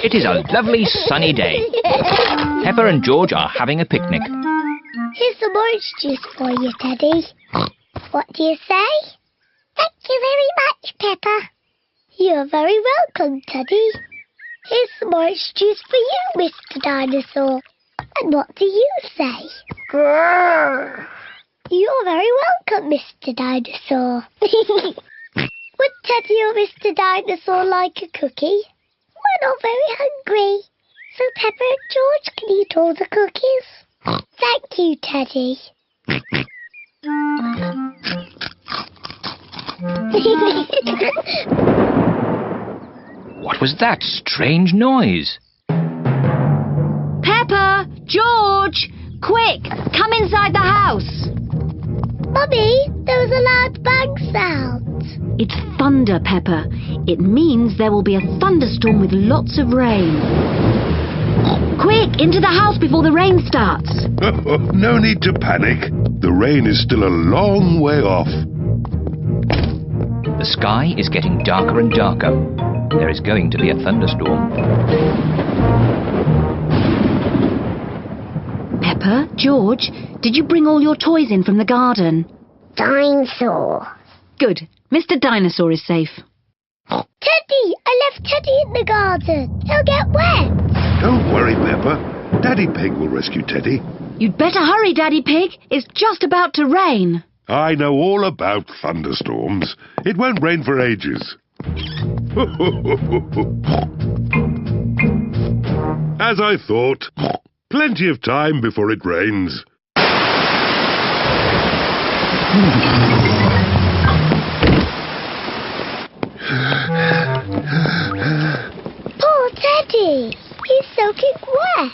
It is a lovely sunny day. Peppa and George are having a picnic. Here's some orange juice for you, Teddy. What do you say? Thank you very much, Peppa. You're very welcome, Teddy. Here's some orange juice for you, Mr. Dinosaur. And what do you say? Grrr. You're very welcome, Mr. Dinosaur. Would Teddy or Mr. Dinosaur like a cookie? We're not very hungry, so Peppa and George can eat all the cookies. Thank you, Teddy. What was that strange noise? Peppa! George! Quick! Come inside the house! Mummy, there was a loud bang sound. It's thunder, Peppa. It means there will be a thunderstorm with lots of rain. Quick! Into the house before the rain starts. No need to panic. The rain is still a long way off. The sky is getting darker and darker. There is going to be a thunderstorm. Peppa, George, did you bring all your toys in from the garden? Dinosaur. Good. Mr. Dinosaur is safe. Teddy! I left Teddy in the garden. He'll get wet. Don't worry, Peppa. Daddy Pig will rescue Teddy. You'd better hurry, Daddy Pig. It's just about to rain. I know all about thunderstorms. It won't rain for ages. As I thought. Plenty of time before it rains. Poor Teddy. He's soaking wet.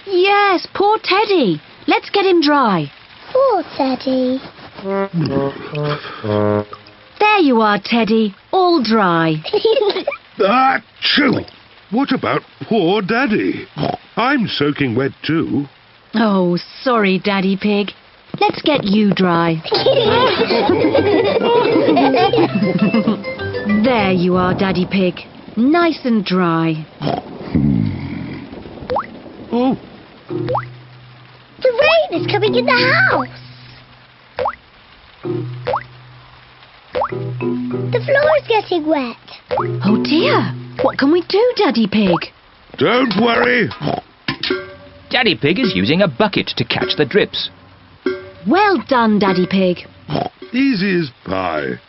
Yes, poor Teddy. Let's get him dry. Poor Teddy. There you are, Teddy. All dry. Achoo! What about poor Daddy? I'm soaking wet too. Oh, sorry, Daddy Pig. Let's get you dry. There you are, Daddy Pig. Nice and dry. Oh, The rain is coming in the house. The floor is getting wet. Oh, dear. What can we do, Daddy Pig? don't worry. Daddy Pig is using a bucket to catch the drips. Well done, Daddy Pig. Easy as pie.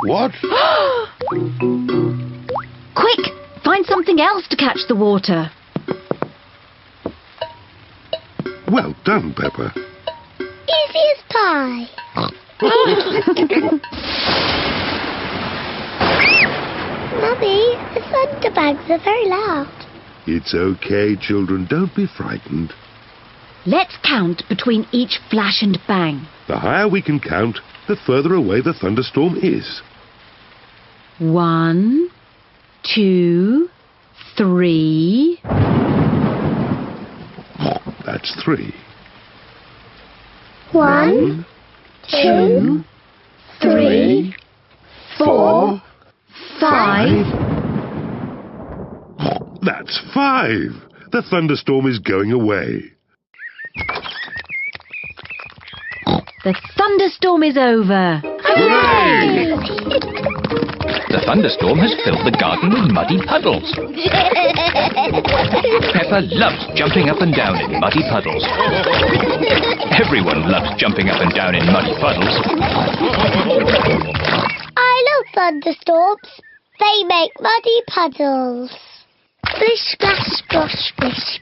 What? Quick, find something else to catch the water. Well done, Peppa. Easy as pie. Mummy, the thunderbangs are very loud. It's okay, children. Don't be frightened. Let's count between each flash and bang. The higher we can count, the further away the thunderstorm is. 1, 2, 3. That's 3. 1, 2, 3, 4, 5. That's 5. The thunderstorm is going away. The thunderstorm is over. Hooray! The thunderstorm has filled the garden with muddy puddles. Peppa loves jumping up and down in muddy puddles. Everyone loves jumping up and down in muddy puddles. I love thunderstorms. They make muddy puddles. Splish, splash, splosh, splish.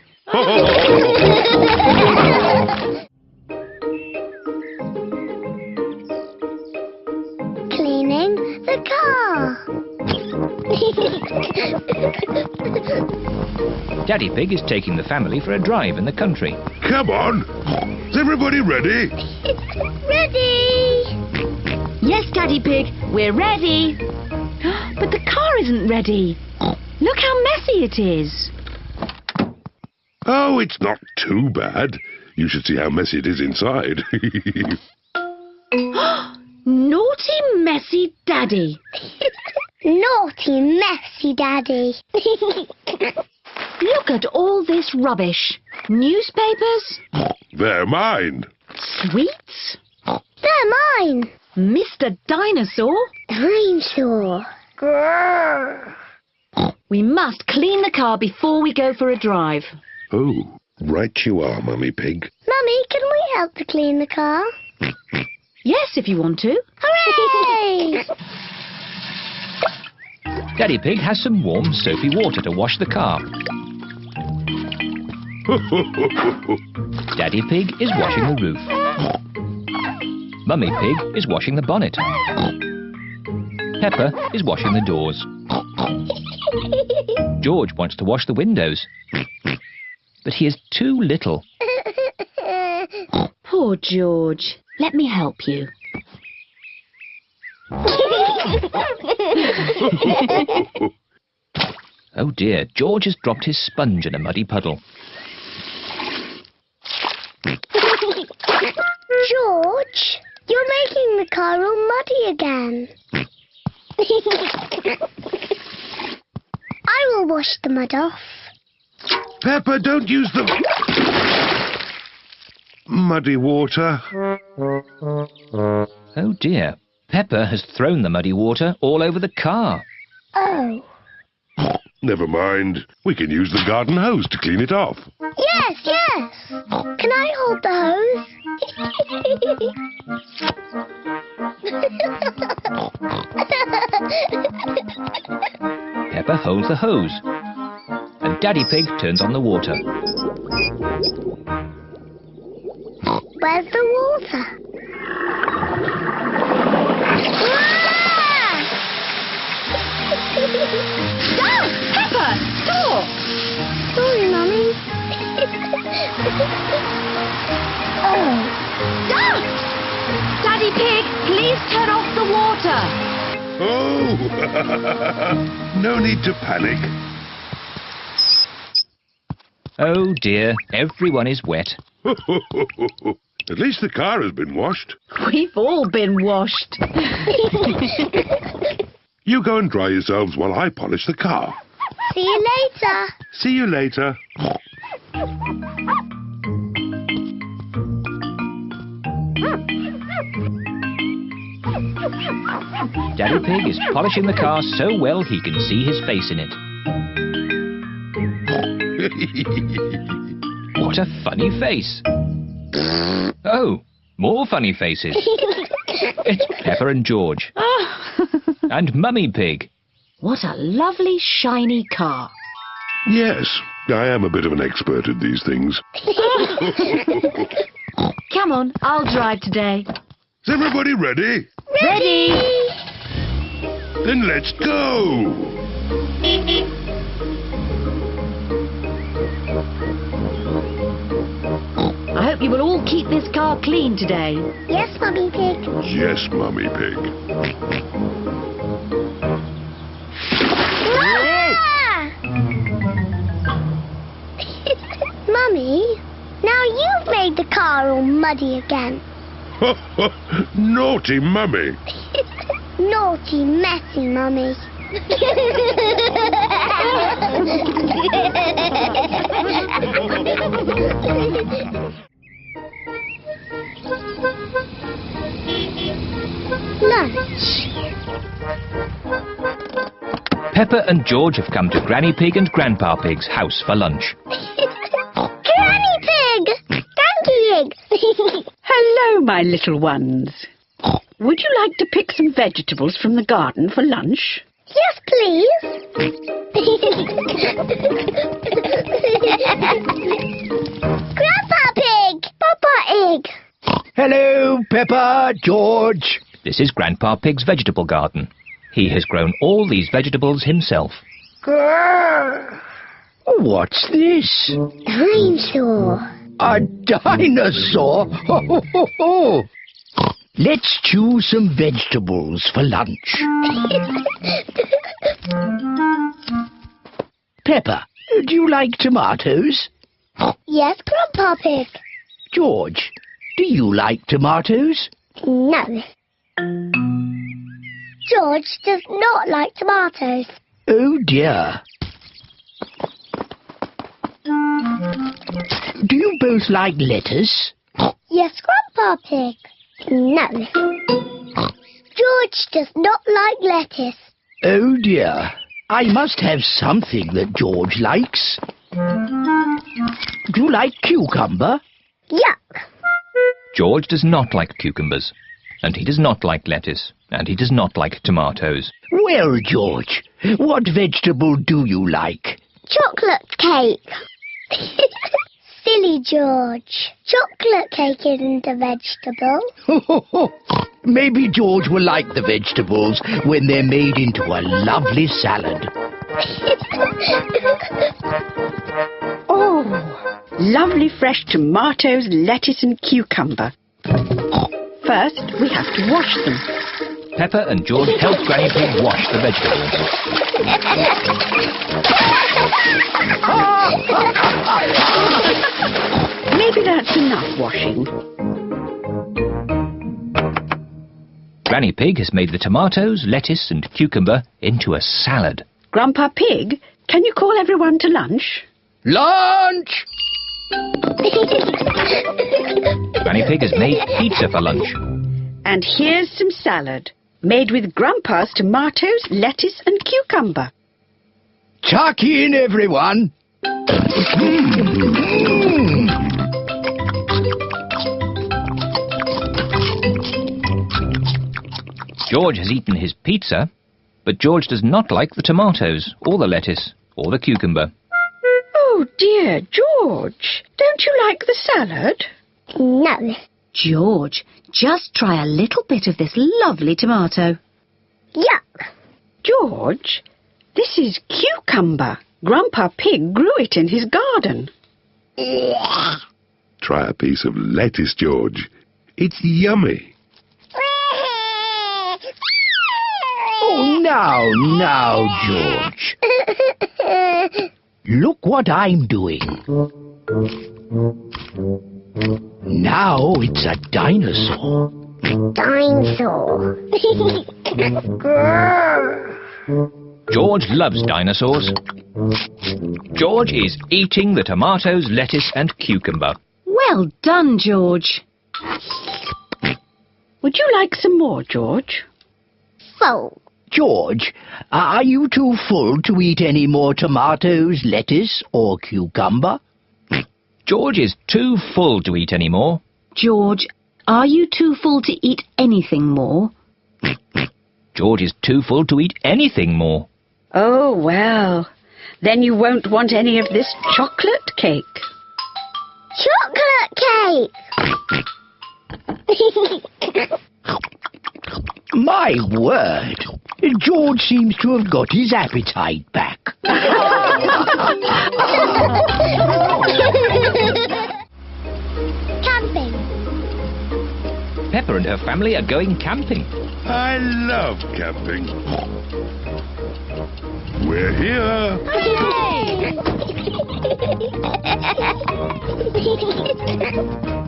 Cleaning the car. Daddy Pig is taking the family for a drive in the country. Come on. Is everybody ready? Ready? Yes, Daddy Pig, we're ready. But the car isn't ready. Look how messy it is. Oh, it's not too bad. You should see how messy it is inside. Naughty, messy Daddy. Naughty, messy Daddy. Look at all this rubbish. Newspapers, They're mine. sweets, They're mine. Mr. Dinosaur. Dinosaur. Grrr. We must clean the car before we go for a drive. Oh, right you are, Mummy Pig. Mummy, can we help to clean the car? Yes, if you want to. Hooray! Daddy Pig has some warm, soapy water to wash the car. Daddy Pig is washing the roof. Mummy Pig is washing the bonnet. Peppa is washing the doors. George wants to wash the windows, but he is too little. Poor George. Let me help you. Oh dear, George has dropped his sponge in a muddy puddle. George, you're making the car all muddy again. I will wash the mud off. Peppa, don't use the muddy water. Oh dear, Peppa has thrown the muddy water all over the car. Oh. Never mind. We can use the garden hose to clean it off. Yes, yes. Can I hold the hose? Peppa holds the hose, and Daddy Pig turns on the water. Where's the water? Stop! Peppa, stop! Sorry, Mummy. Oh. Stop! Daddy Pig, please turn off the water. Oh! No need to panic. Oh dear, everyone is wet. At least the car has been washed. We've all been washed. You go and dry yourselves while I polish the car. See you later. See you later. Daddy Pig is polishing the car so well he can see his face in it. What a funny face. Oh, more funny faces. It's Peppa and George. And Mummy Pig. What a lovely shiny car. Yes, I am a bit of an expert at these things. Come on, I'll drive today. Is everybody ready? Ready? Then let's go! I hope you will all keep this car clean today. Yes, Mummy Pig. Yes, Mummy Pig. Ah! Mummy, now you've made the car all muddy again. Naughty Mummy. Naughty, messy Mummy. Lunch. Peppa and George have come to Granny Pig and Grandpa Pig's house for lunch. Granny Pig! Granny Pig! Hello, my little ones. Would you like to pick some vegetables from the garden for lunch? Yes, please. Grandpa Pig! Papa Egg! Hello, Peppa, George. This is Grandpa Pig's vegetable garden. He has grown all these vegetables himself. Grrr. What's this? Dinosaur. A dinosaur? Ho, ho, ho, ho. Let's choose some vegetables for lunch. Peppa, do you like tomatoes? Yes, Grandpa Pig. George, do you like tomatoes? No. George does not like tomatoes. Oh dear. Do you both like lettuce? Yes, Grandpa Pig. No. George does not like lettuce. Oh dear. I must have something that George likes. Do you like cucumber? Yuck. George does not like cucumbers. And he does not like lettuce. And he does not like tomatoes. Well, George, what vegetable do you like? Chocolate cake. Silly George. Chocolate cake isn't a vegetable. Maybe George will like the vegetables when they're made into a lovely salad. Oh, lovely fresh tomatoes, lettuce and cucumber. First, we have to wash them. Peppa and George help Granny Pig wash the vegetables. Maybe that's enough washing. Granny Pig has made the tomatoes, lettuce and cucumber into a salad. Grandpa Pig, can you call everyone to lunch? Lunch! Granny Pig has made pizza for lunch. And here's some salad, made with Grandpa's tomatoes, lettuce and cucumber. Tuck in, everyone. George has eaten his pizza, but George does not like the tomatoes, or the lettuce, or the cucumber. Oh dear, George, don't you like the salad? No. George, just try a little bit of this lovely tomato. Yuck. George, this is cucumber. Grandpa Pig grew it in his garden. Try a piece of lettuce, George. It's yummy. Oh, now, George. Look what I'm doing. Now it's a dinosaur. Dinosaur. George loves dinosaurs. George is eating the tomatoes, lettuce and cucumber. Well done, George. Would you like some more, George? Full. George, are you too full to eat any more tomatoes, lettuce or cucumber? George is too full to eat any more. George, are you too full to eat anything more? George is too full to eat anything more. Oh, well, then you won't want any of this chocolate cake. Chocolate cake. My word, George seems to have got his appetite back. Camping. Peppa and her family are going camping. I love camping. We're here.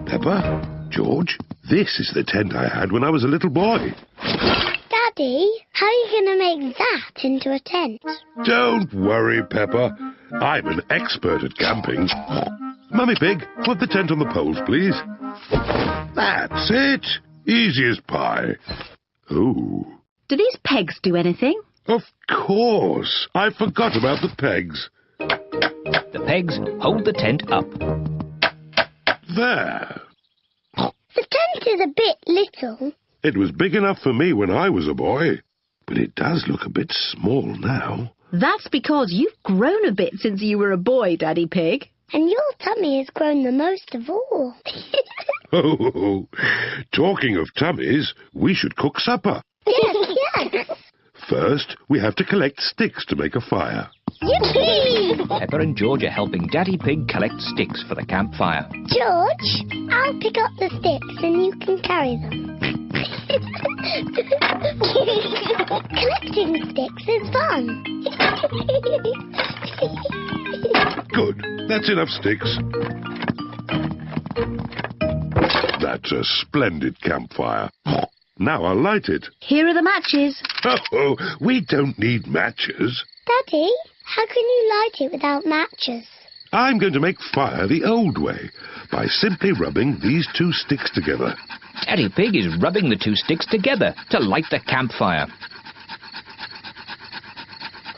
Peppa, George, this is the tent I had when I was a little boy. Daddy, how are you going to make that into a tent? Don't worry, Peppa. I'm an expert at camping. Mummy Pig, put the tent on the poles, please. That's it. Easy as pie. Oh, Do these pegs do anything? of course. I forgot about the pegs. The pegs hold the tent up. There. The tent is a bit little. It was big enough for me when I was a boy, but it does look a bit small now. That's because you've grown a bit since you were a boy, Daddy Pig. And your tummy has grown the most of all. Oh, talking of tummies, we should cook supper. Yes. First, we have to collect sticks to make a fire. Yippee! Peppa and George are helping Daddy Pig collect sticks for the campfire. George, I'll pick up the sticks and you can carry them. Collecting sticks is fun. Good, that's enough sticks. That's a splendid campfire. Now I'll light it. Here are the matches. Oh, we don't need matches. Daddy, how can you light it without matches? I'm going to make fire the old way by simply rubbing these two sticks together. Daddy Pig is rubbing the two sticks together to light the campfire.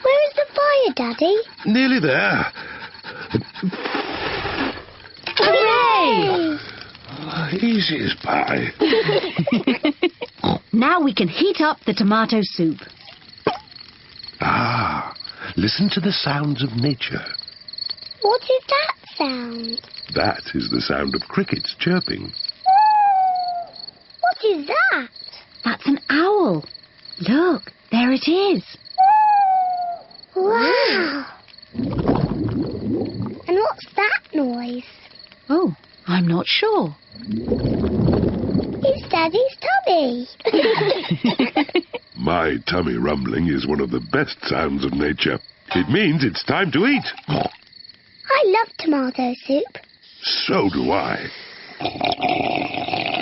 Where is the fire, Daddy? Nearly there. Hooray! Easy as pie. Now we can heat up the tomato soup. Ah, listen to the sounds of nature. What is that sound? That is the sound of crickets chirping. What is that? That's an owl. Look, there it is. Wow! And what's that noise? Oh, I'm not sure. It's Daddy's tummy. My tummy rumbling is one of the best sounds of nature. It means it's time to eat. I love tomato soup. So do I.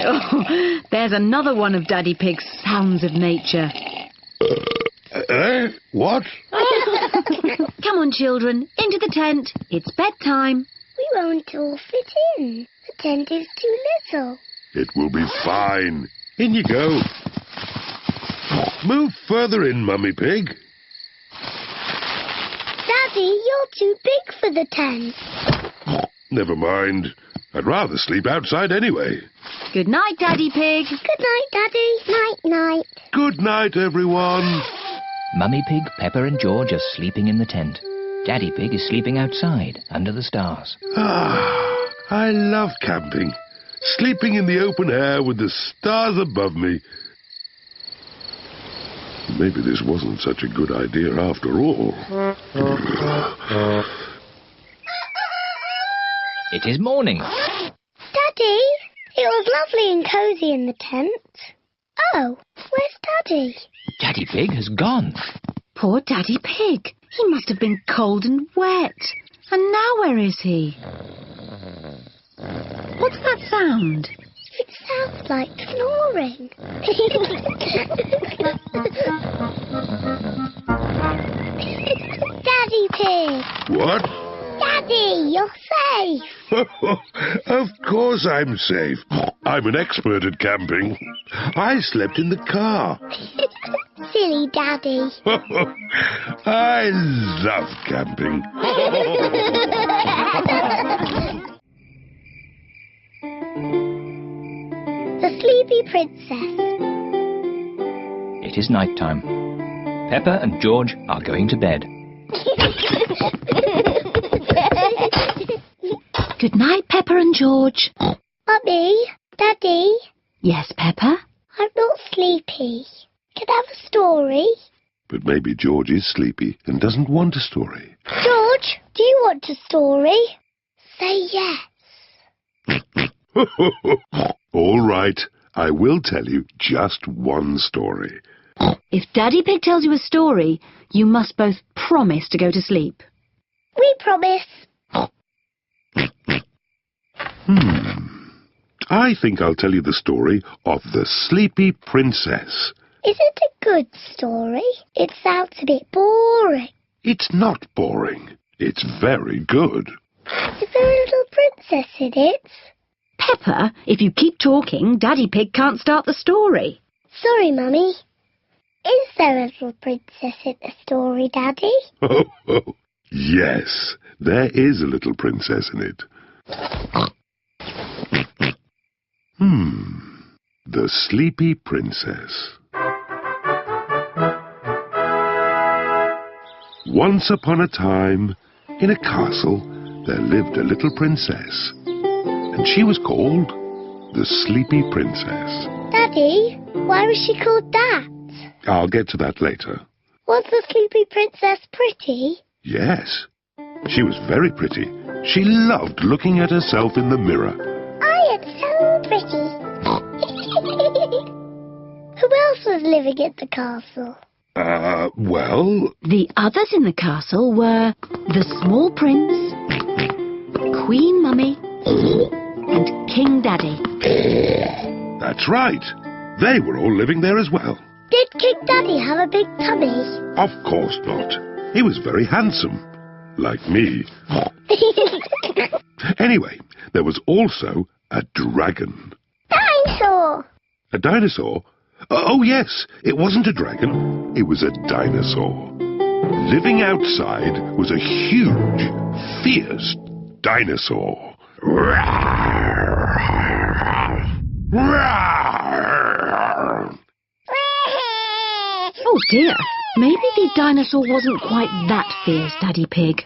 Oh, there's another one of Daddy Pig's sounds of nature. What? Come on, children, into the tent. It's bedtime. We won't all fit in. The tent is too little. It will be fine. In you go. Move further in, Mummy Pig. Daddy, you're too big for the tent. Never mind. I'd rather sleep outside anyway. Good night, Daddy Pig. Good night, Daddy. Night-night. Good night, everyone. Mummy Pig, Peppa and George are sleeping in the tent. Daddy Pig is sleeping outside, under the stars. Ah, I love camping. Sleeping in the open air with the stars above me. Maybe this wasn't such a good idea after all. It is morning. Daddy, it was lovely and cosy in the tent. Oh, where's Daddy? Daddy Pig has gone. Poor Daddy Pig. He must have been cold and wet. And now where is he? What's that sound? It sounds like snoring. Daddy Pig! What? Daddy, you're safe! Of course I'm safe. I'm an expert at camping. I slept in the car. Silly Daddy. I love camping. The Sleepy Princess. It is night time. Peppa and George are going to bed. Good night, Peppa and George. Mummy, Daddy, Yes, Peppa? I'm not sleepy. Can I have a story? But maybe George is sleepy and doesn't want a story. George, do you want a story? Say yes. All right, I will tell you just one story. If Daddy Pig tells you a story, you must both promise to go to sleep. We promise. I think I'll tell you the story of the Sleepy Princess. Is it a good story? It sounds a bit boring. It's not boring. It's very good. Is there a little princess in it? Peppa, if you keep talking, Daddy Pig can't start the story. Sorry, Mummy. Is there a little princess in the story, Daddy? Oh, yes, there is a little princess in it. The Sleepy Princess. Once upon a time, in a castle, there lived a little princess, and she was called the Sleepy Princess. Daddy, why was she called that? I'll get to that later. Was the Sleepy Princess pretty? Yes, she was very pretty. She loved looking at herself in the mirror. I am so pretty. Who else was living at the castle? Well... The others in the castle were the small prince, Queen Mummy, and King Daddy. That's right. They were all living there as well. Did King Daddy have a big tummy? Of course not. He was very handsome. Like me. Anyway, there was also a dragon. Dinosaur! A dinosaur? Oh, yes. It wasn't a dragon. It was a dinosaur. Living outside was a huge, fierce dinosaur. Oh dear, maybe the dinosaur wasn't quite that fierce, Daddy Pig.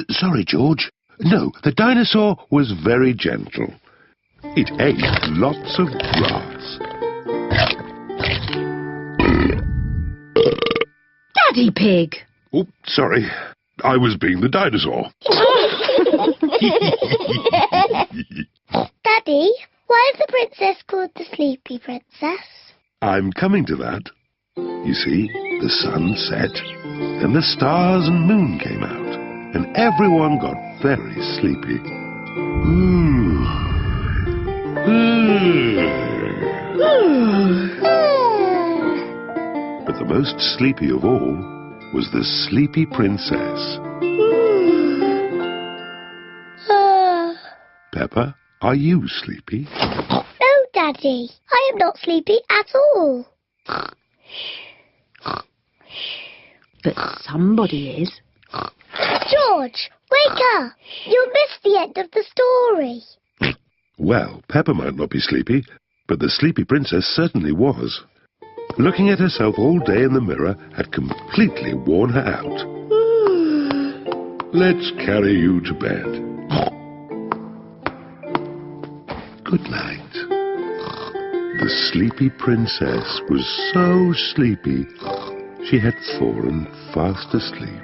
Sorry, George. No, the dinosaur was very gentle. It ate lots of grass. Daddy Pig! Oh, sorry. I was being the dinosaur. Daddy, why is the princess called the Sleepy Princess? I'm coming to that. You see, the sun set, and the stars and moon came out, and everyone got very sleepy. But the most sleepy of all was the Sleepy Princess. Peppa, are you sleepy? No, Daddy. I am not sleepy at all. But somebody is. George, wake up. You'll miss the end of the story. Well, Peppa might not be sleepy, but the Sleepy Princess certainly was. Looking at herself all day in the mirror had completely worn her out. Let's carry you to bed. Good night. The Sleepy Princess was so sleepy, she had fallen fast asleep.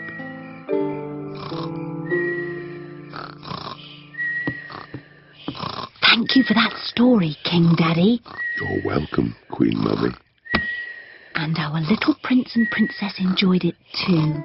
Thank you for that story, King Daddy. You're welcome, Queen Mummy. And our little prince and princess enjoyed it too.